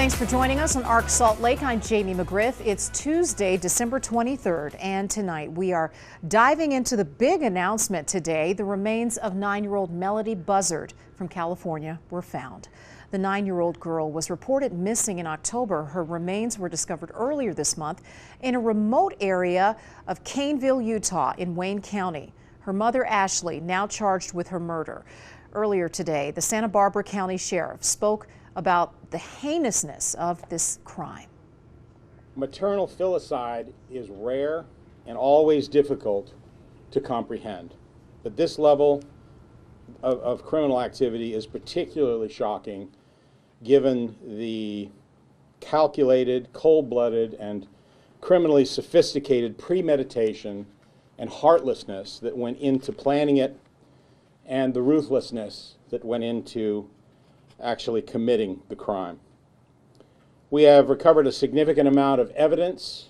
Thanks for joining us on ARC Salt Lake. I'm Jamie McGriff. It's Tuesday, December 23rd, and tonight we are diving into the big announcement today. The remains of 9-year-old Melodee Buzzard from California were found. The 9-year-old girl was reported missing in October. Her remains were discovered earlier this month in a remote area of Caineville, Utah, in Wayne County. Her mother, Ashley, now charged with her murder. Earlier today, the Santa Barbara County Sheriff spoke about the heinousness of this crime. Maternal filicide is rare and always difficult to comprehend. But this level of criminal activity is particularly shocking given the calculated, cold-blooded, and criminally sophisticated premeditation and heartlessness that went into planning it, and the ruthlessness that went into actually committing the crime. We have recovered a significant amount of evidence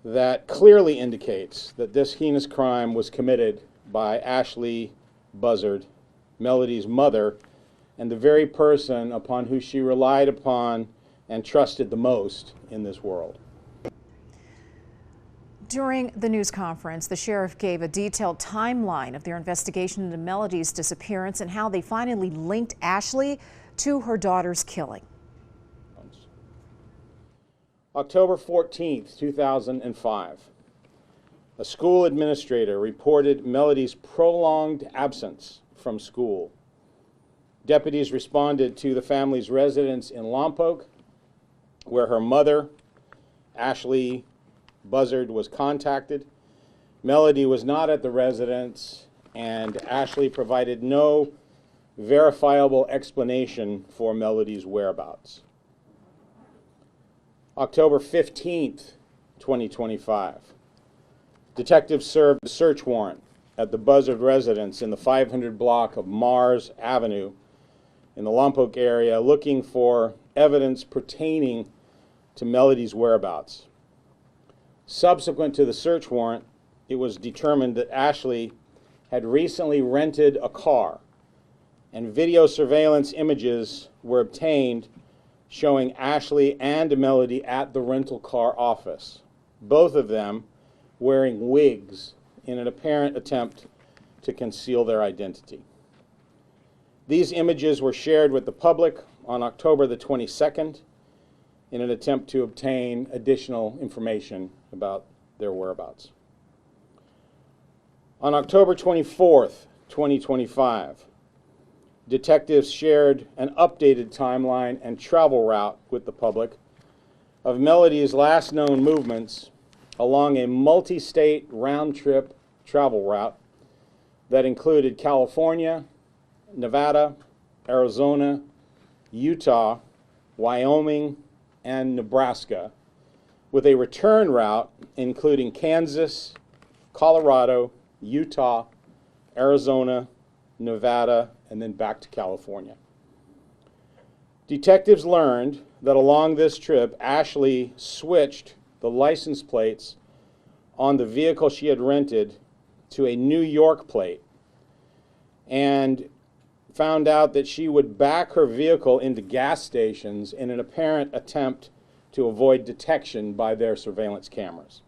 that clearly indicates that this heinous crime was committed by Ashley Buzzard, Melodee's mother, and the very person upon who she relied upon and trusted the most in this world. During the news conference, the sheriff gave a detailed timeline of their investigation into Melodee's disappearance and how they finally linked Ashley to her daughter's killing. October 14th, 2005, a school administrator reported Melodee's prolonged absence from school. Deputies responded to the family's residence in Lompoc, where her mother, Ashley Buzzard, was contacted. Melodee was not at the residence, and Ashley provided no verifiable explanation for Melodee's whereabouts. October 15th, 2025, detectives served a search warrant at the Buzzard residence in the 500 block of Mars Avenue in the Lompoc area, looking for evidence pertaining to Melodee's whereabouts. Subsequent to the search warrant, it was determined that Ashley had recently rented a car, and video surveillance images were obtained showing Ashley and Melodee at the rental car office, both of them wearing wigs in an apparent attempt to conceal their identity. These images were shared with the public on October the 22nd in an attempt to obtain additional information about their whereabouts. On October 24th, 2025, detectives shared an updated timeline and travel route with the public of Melodee's last known movements along a multi-state round-trip travel route that included California, Nevada, Arizona, Utah, Wyoming, and Nebraska, with a return route including Kansas, Colorado, Utah, Arizona, Nevada, and then back to California. Detectives learned that along this trip, Ashley switched the license plates on the vehicle she had rented to a New York plate, and found out that she would back her vehicle into gas stations in an apparent attempt to avoid detection by their surveillance cameras.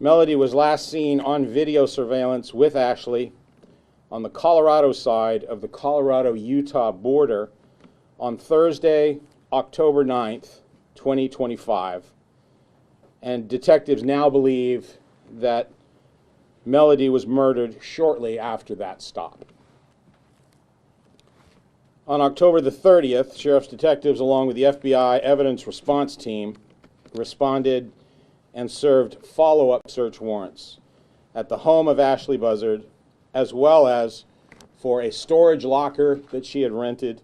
Melodee was last seen on video surveillance with Ashley on the Colorado side of the Colorado-Utah border on Thursday, October 9th, 2025. And detectives now believe that Melodee was murdered shortly after that stop. On October the 30th, sheriff's detectives, along with the FBI evidence response team, responded and served follow-up search warrants at the home of Ashley Buzzard, as well as for a storage locker that she had rented,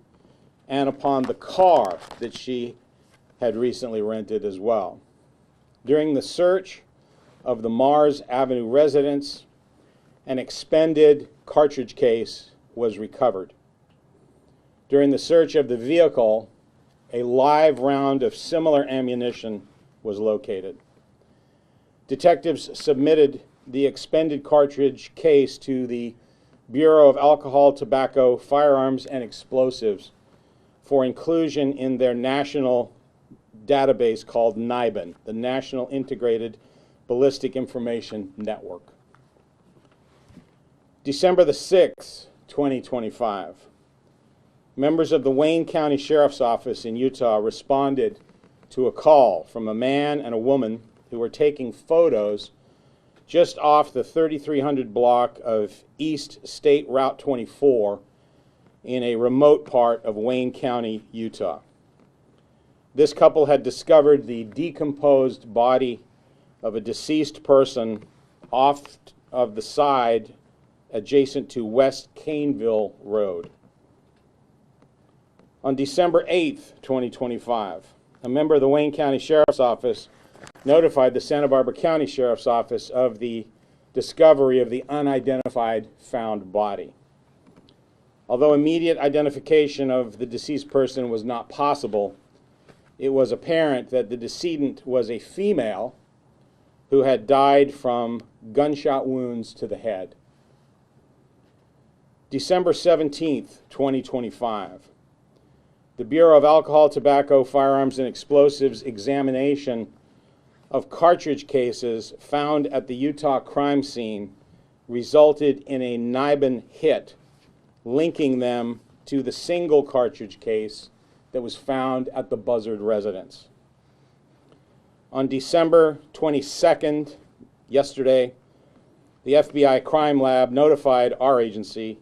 and upon the car that she had recently rented as well. During the search of the Mars Avenue residence, an expended cartridge case was recovered. During the search of the vehicle, a live round of similar ammunition was located. Detectives submitted the expended cartridge case to the Bureau of Alcohol, Tobacco, Firearms, and Explosives for inclusion in their national database called NIBIN, the National Integrated Ballistic Information Network. December the 6th, 2025, members of the Wayne County Sheriff's Office in Utah responded to a call from a man and a woman who were taking photos just off the 3300 block of East State Route 24 in a remote part of Wayne County, Utah. This couple had discovered the decomposed body of a deceased person off of the side adjacent to West Caineville Road. On December 8th, 2025, a member of the Wayne County Sheriff's Office notified the Santa Barbara County Sheriff's Office of the discovery of the unidentified found body. Although immediate identification of the deceased person was not possible, it was apparent that the decedent was a female who had died from gunshot wounds to the head. December 17th, 2025, the Bureau of Alcohol, Tobacco, Firearms, and Explosives examination of cartridge cases found at the Utah crime scene resulted in a NIBIN hit, linking them to the single cartridge case that was found at the Buzzard residence. On December 22nd, yesterday, the FBI Crime Lab notified our agency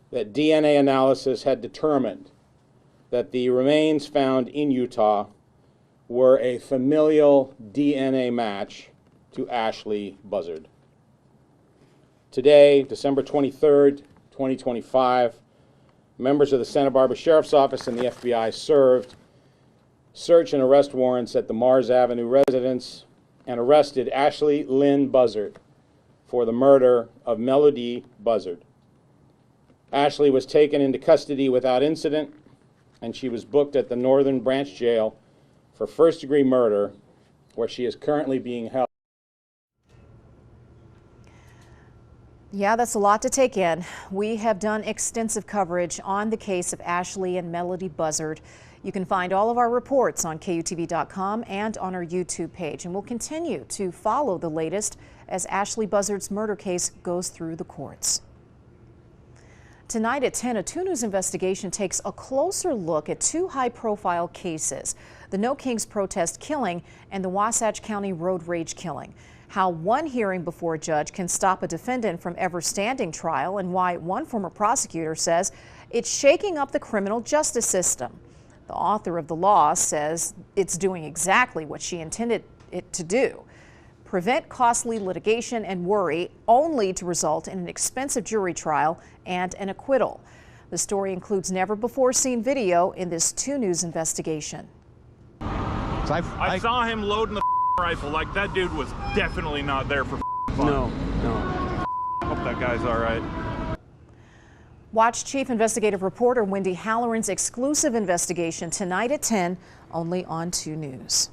that DNA analysis had determined that the remains found in Utah were a familial DNA match to Ashley Buzzard. Today, December 23rd, 2025, members of the Santa Barbara Sheriff's Office and the FBI served search and arrest warrants at the Mars Avenue residence and arrested Ashley Lynn Buzzard for the murder of Melodee Buzzard. Ashley was taken into custody without incident, and she was booked at the Northern Branch Jail for first-degree murder, where she is currently being held. Yeah, that's a lot to take in. We have done extensive coverage on the case of Ashley and Melodee Buzzard. You can find all of our reports on KUTV.com and on our YouTube page, and we'll continue to follow the latest as Ashley Buzzard's murder case goes through the courts. Tonight at 10, a 2 News investigation takes a closer look at two high-profile cases, the No Kings protest killing and the Wasatch County road rage killing. How one hearing before a judge can stop a defendant from ever standing trial, and why one former prosecutor says it's shaking up the criminal justice system. The author of the law says it's doing exactly what she intended it to do: prevent costly litigation and worry, only to result in an expensive jury trial and an acquittal. The story includes never-before-seen video in this 2 News investigation. I saw him loading the rifle. Like, that dude was definitely not there for fun. No. Hope that guy's all right. Watch Chief Investigative Reporter Wendy Halloran's exclusive investigation tonight at 10, only on 2 News.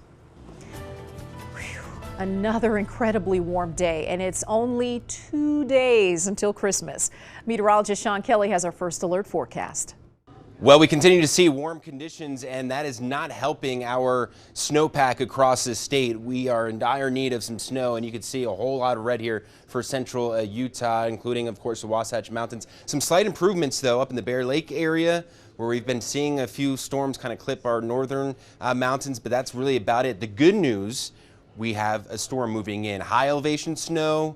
Another incredibly warm day, and it's only 2 days until Christmas. Meteorologist Sean Kelly has our first alert forecast. Well, we continue to see warm conditions, and that is not helping our snowpack across the state. We are in dire need of some snow, and you can see a whole lot of red here for central Utah, including, of course, the Wasatch Mountains. Some slight improvements, though, up in the Bear Lake area, where we've been seeing a few storms kind of clip our northern mountains, but that's really about it. The good news, we have a storm moving in. High elevation snow.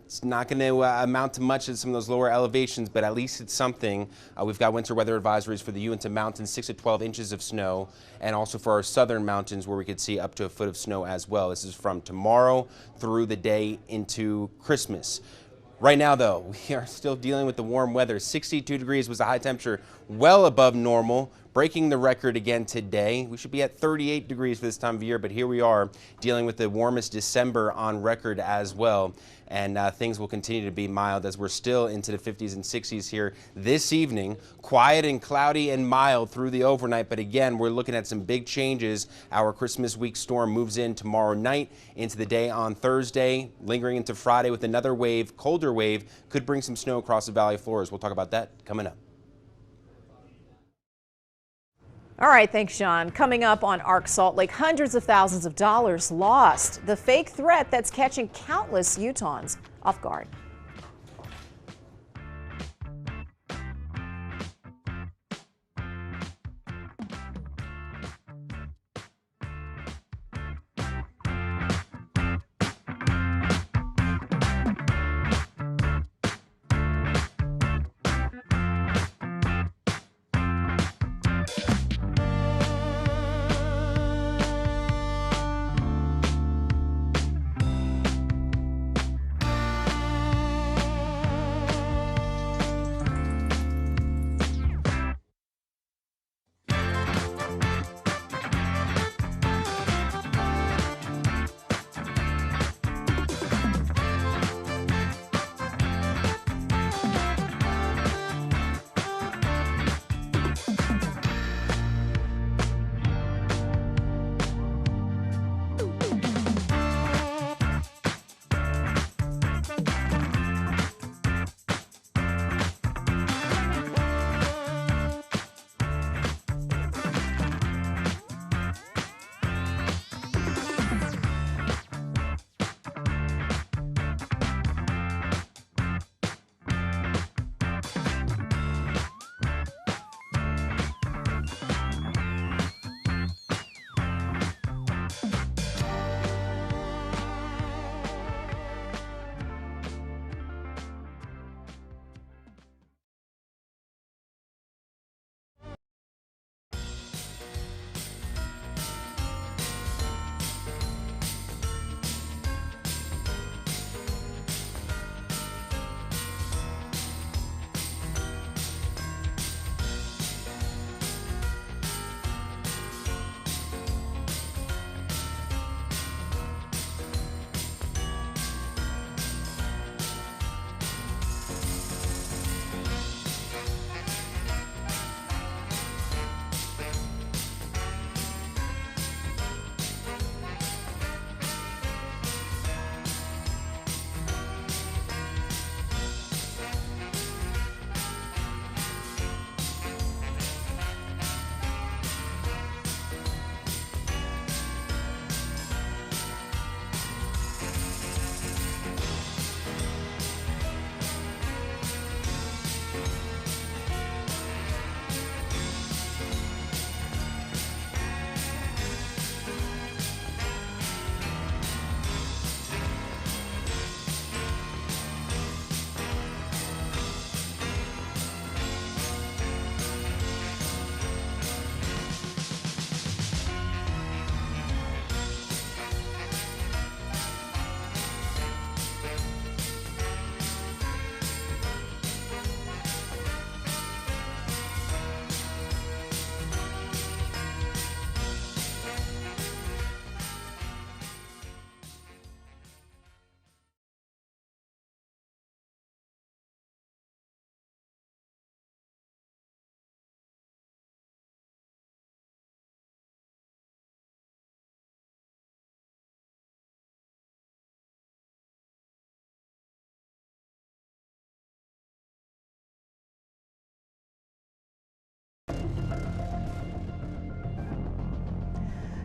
It's not going to amount to much at some of those lower elevations, but at least it's something. We've got winter weather advisories for the Uinta Mountains, 6 to 12 inches of snow, and also for our southern mountains where we could see up to a foot of snow as well. This is from tomorrow through the day into Christmas. Right now, though, we are still dealing with the warm weather. 62 degrees was the high temperature, well above normal, breaking the record again today. We should be at 38 degrees for this time of year, but here we are dealing with the warmest December on record as well. And things will continue to be mild as we're still into the 50s and 60s here this evening. Quiet and cloudy and mild through the overnight, but again, we're looking at some big changes. Our Christmas week storm moves in tomorrow night into the day on Thursday, lingering into Friday with another wave, colder wave, could bring some snow across the valley floors. We'll talk about that coming up. All right, thanks, Sean. Coming up on ARC Salt Lake, hundreds of thousands of dollars lost. The fake threat that's catching countless Utahns off guard.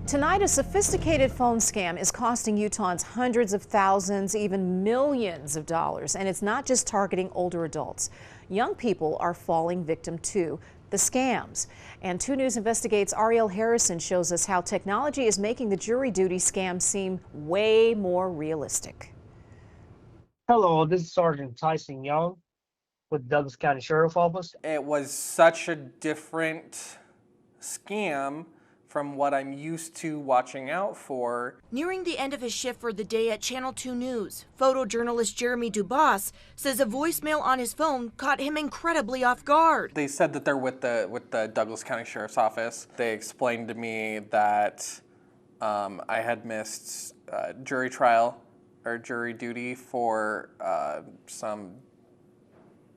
Tonight, a sophisticated phone scam is costing Utahns hundreds of thousands, even millions of dollars. And it's not just targeting older adults. Young people are falling victim to the scams. And 2 News Investigates' Ariel Harrison shows us how technology is making the jury duty scam seem way more realistic. Hello, this is Sergeant Tyson Young with Douglas County Sheriff Office. It was such a different scam from what I'm used to watching out for. Nearing the end of his shift for the day at Channel 2 News, photojournalist Jeremy Dubas says a voicemail on his phone caught him incredibly off guard. They said that they're with the Douglas County Sheriff's Office. They explained to me that I had missed jury trial or jury duty for some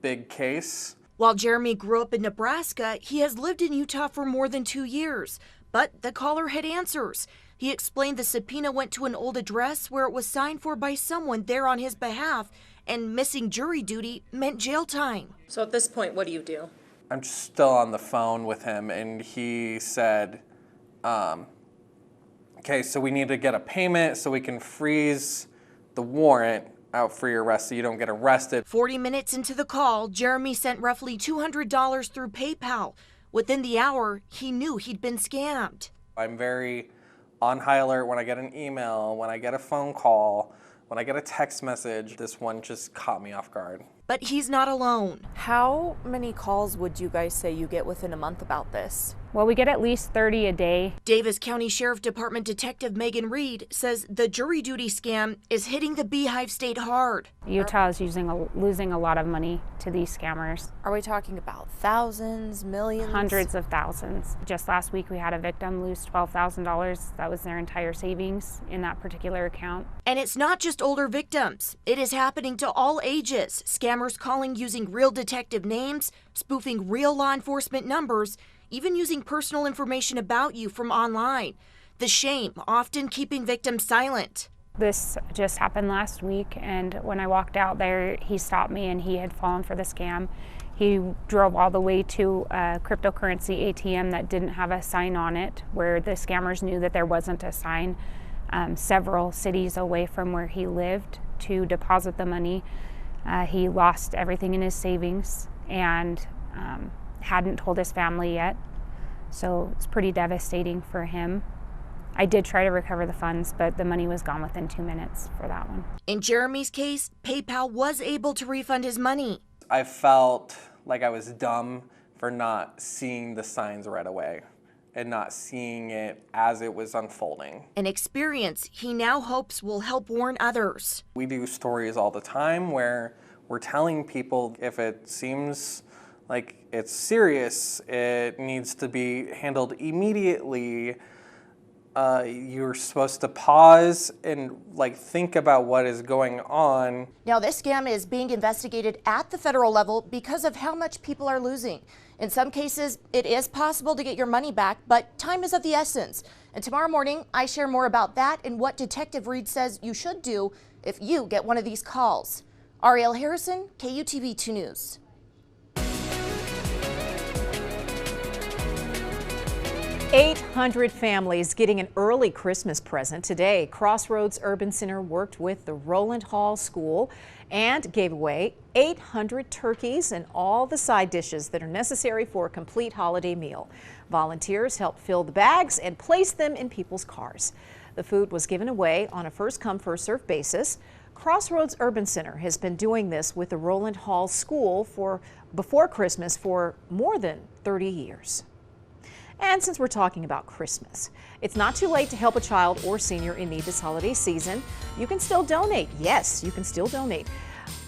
big case. While Jeremy grew up in Nebraska, he has lived in Utah for more than 2 years. But the caller had answers. He explained the subpoena went to an old address where it was signed for by someone there on his behalf, and missing jury duty meant jail time. So at this point, what do you do? I'm still on the phone with him, and he said, okay, so we need to get a payment so we can freeze the warrant out for your arrest so you don't get arrested. 40 minutes into the call, Jeremy sent roughly $200 through PayPal. Within the hour, he knew he'd been scammed. I'm very on high alert when I get an email, when I get a phone call, when I get a text message. This one just caught me off guard. But he's not alone. How many calls would you guys say you get within a month about this? Well, we get at least 30 a day. Davis County Sheriff Department Detective Megan Reed says the jury duty scam is hitting the Beehive State hard. Utah is losing a lot of money to these scammers. Are we talking about thousands, millions? Hundreds of thousands. Just last week we had a victim lose $12,000. That was their entire savings in that particular account. And it's not just older victims. It is happening to all ages. Scammers calling using real detective names, spoofing real law enforcement numbers, even using personal information about you from online. The shame, often keeping victims silent. This just happened last week, and when I walked out there, he stopped me and he had fallen for the scam. He drove all the way to a cryptocurrency ATM that didn't have a sign on it, where the scammers knew that there wasn't a sign, several cities away from where he lived, to deposit the money. He lost everything in his savings and hadn't told his family yet, so it's pretty devastating for him. I did try to recover the funds, but the money was gone within 2 minutes for that one. In Jeremy's case, PayPal was able to refund his money. I felt like I was dumb for not seeing the signs right away and not seeing it as it was unfolding. An experience he now hopes will help warn others. We do stories all the time where we're telling people if it seems like it's serious, it needs to be handled immediately. You're supposed to pause and think about what is going on. Now, this scam is being investigated at the federal level because of how much people are losing. In some cases, it is possible to get your money back, but time is of the essence. And tomorrow morning, I share more about that and what Detective Reed says you should do if you get one of these calls. Ariel Harrison, KUTV 2 News. 800 families getting an early Christmas present today. Crossroads Urban Center worked with the Rowland Hall School and gave away 800 turkeys and all the side dishes that are necessary for a complete holiday meal. Volunteers helped fill the bags and place them in people's cars. The food was given away on a first-come, first-served basis. Crossroads Urban Center has been doing this with the Rowland Hall School before Christmas for more than 30 years. And since we're talking about Christmas, it's not too late to help a child or senior in need this holiday season. You can still donate. Yes, you can still donate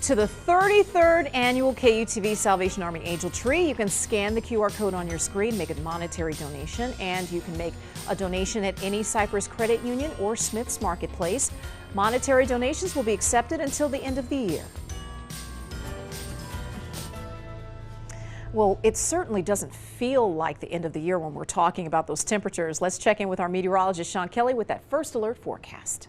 to the 33rd annual KUTV Salvation Army Angel Tree. You can scan the QR code on your screen, make a monetary donation, and you can make a donation at any Cypress Credit Union or Smith's Marketplace. Monetary donations will be accepted until the end of the year. Well, it certainly doesn't feel like the end of the year when we're talking about those temperatures. Let's check in with our meteorologist, Sean Kelly, with that first alert forecast.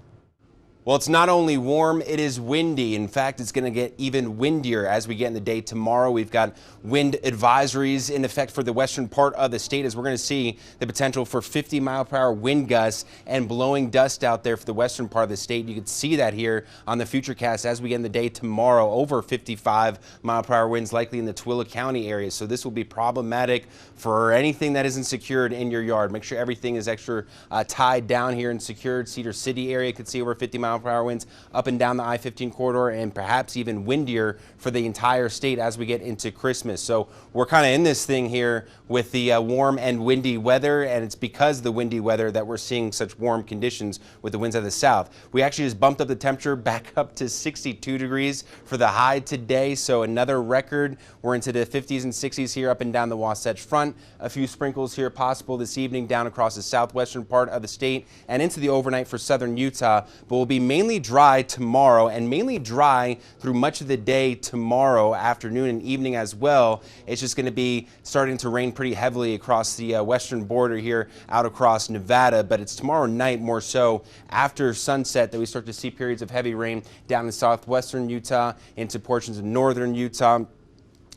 Well, it's not only warm, it is windy. In fact, it's going to get even windier as we get in the day tomorrow. We've got wind advisories in effect for the western part of the state, as we're going to see the potential for 50-mile-per-hour wind gusts and blowing dust out there for the western part of the state. You can see that here on the Futurecast as we get in the day tomorrow. Over 55-mile-per-hour winds likely in the Tooele County area. So this will be problematic for anything that isn't secured in your yard. Make sure everything is extra tied down here and secured. Cedar City area could see over 50-mile-per-hour winds up and down the I-15 corridor, and perhaps even windier for the entire state as we get into Christmas. So we're kind of in this thing here with the warm and windy weather, and it's because of the windy weather that we're seeing such warm conditions with the winds of the south. We actually just bumped up the temperature back up to 62 degrees for the high today, so another record. We're into the 50s and 60s here up and down the Wasatch Front. A few sprinkles here possible this evening down across the southwestern part of the state and into the overnight for southern Utah, but we'll be mainly dry tomorrow and mainly dry through much of the day tomorrow afternoon and evening as well. It's just going to be starting to rain pretty heavily across the western border here out across Nevada, but it's tomorrow night more so after sunset that we start to see periods of heavy rain down in southwestern Utah into portions of northern Utah.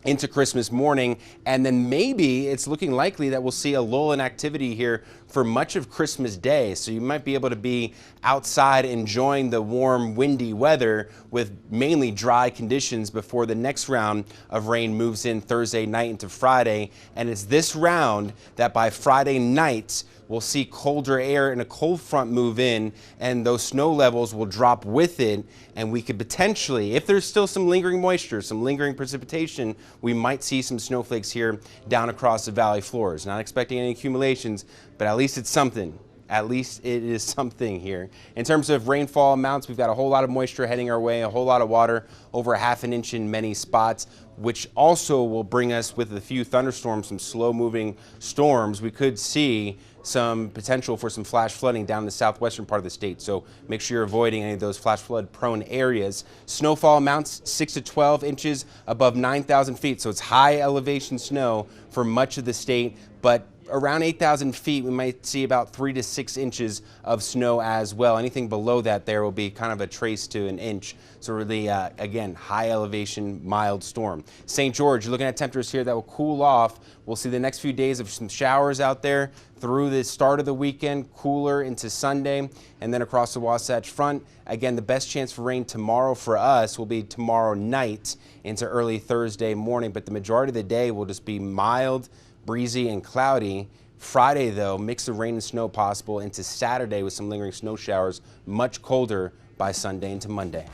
into Christmas morning, and then maybe it's looking likely that we'll see a lull in activity here for much of Christmas Day. So you might be able to be outside enjoying the warm, windy weather with mainly dry conditions before the next round of rain moves in Thursday night into Friday. And it's this round that by Friday night, we'll see colder air and a cold front move in, and those snow levels will drop with it. And we could potentially, if there's still some lingering moisture, some lingering precipitation, we might see some snowflakes here down across the valley floors. Not expecting any accumulations, but at least it's something. At least it is something here. In terms of rainfall amounts, we've got a whole lot of moisture heading our way, a whole lot of water, over a ½ inch in many spots, which also will bring us with a few thunderstorms, some slow-moving storms. We could see some potential for some flash flooding down in the southwestern part of the state, so make sure you're avoiding any of those flash flood prone areas. Snowfall amounts 6 to 12 inches above 9,000 feet, so it's high elevation snow for much of the state, but around 8,000 feet, we might see about 3 to 6 inches of snow as well. Anything below that, there will be kind of a trace to an inch. So really, again, high elevation, mild storm. St. George, you're looking at temperatures here that will cool off. We'll see the next few days of some showers out there through the start of the weekend, cooler into Sunday, and then across the Wasatch Front. Again, the best chance for rain tomorrow for us will be tomorrow night into early Thursday morning, but the majority of the day will just be mild, breezy and cloudy. Friday, though, mix of rain and snow possible into Saturday with some lingering snow showers, much colder by Sunday into Monday.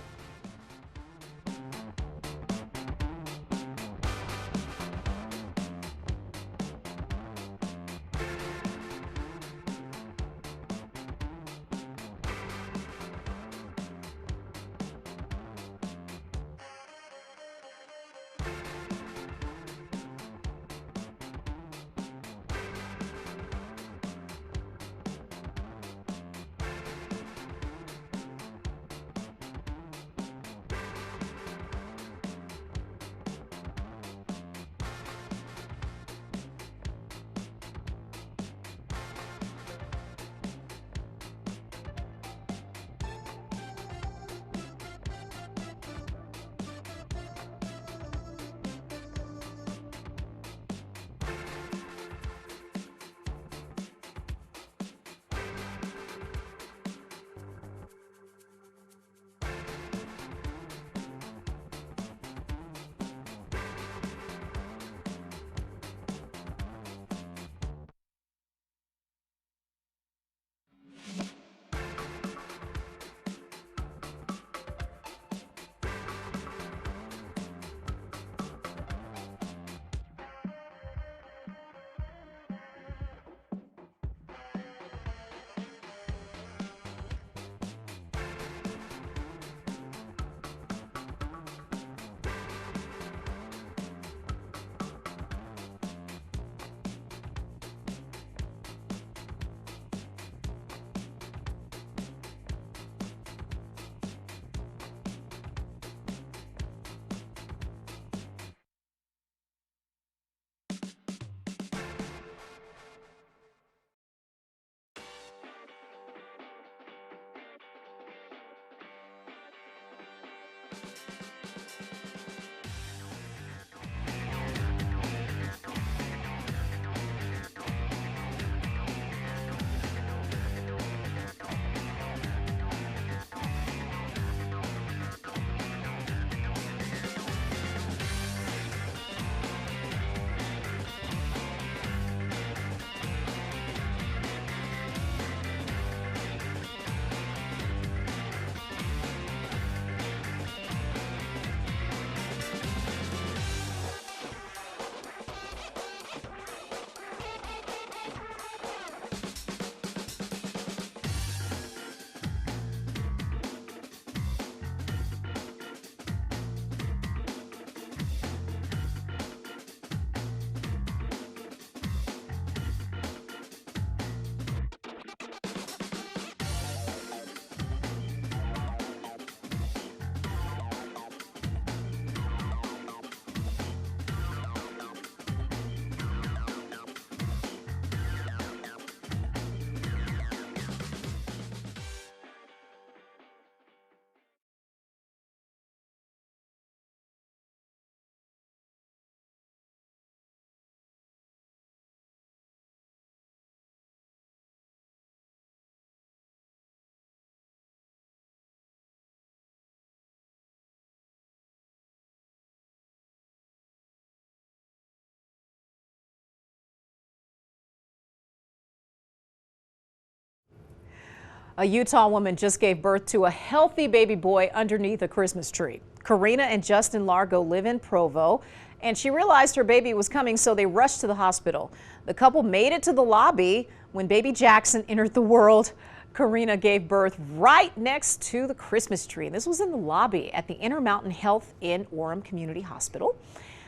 A Utah woman just gave birth to a healthy baby boy underneath a Christmas tree. Karina and Justin Largo live in Provo, and she realized her baby was coming, so they rushed to the hospital. The couple made it to the lobby when baby Jackson entered the world. Karina gave birth right next to the Christmas tree. This was in the lobby at the Intermountain Health in Orem Community Hospital.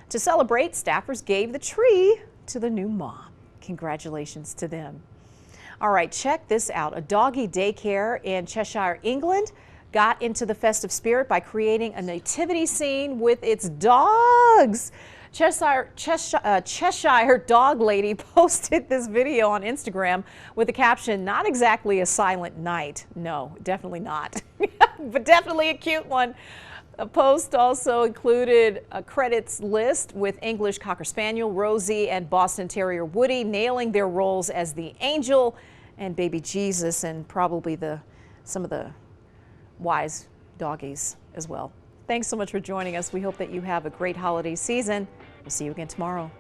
To celebrate, staffers gave the tree to the new mom. Congratulations to them. All right, check this out. A doggy daycare in Cheshire, England, got into the festive spirit by creating a nativity scene with its dogs. Cheshire dog lady posted this video on Instagram with the caption, "Not exactly a silent night." No, definitely not, but definitely a cute one. A post also included a credits list with English Cocker Spaniel Rosie and Boston Terrier Woody nailing their roles as the angel and baby Jesus, and probably some of the wise doggies as well. Thanks so much for joining us. We hope that you have a great holiday season. We'll see you again tomorrow.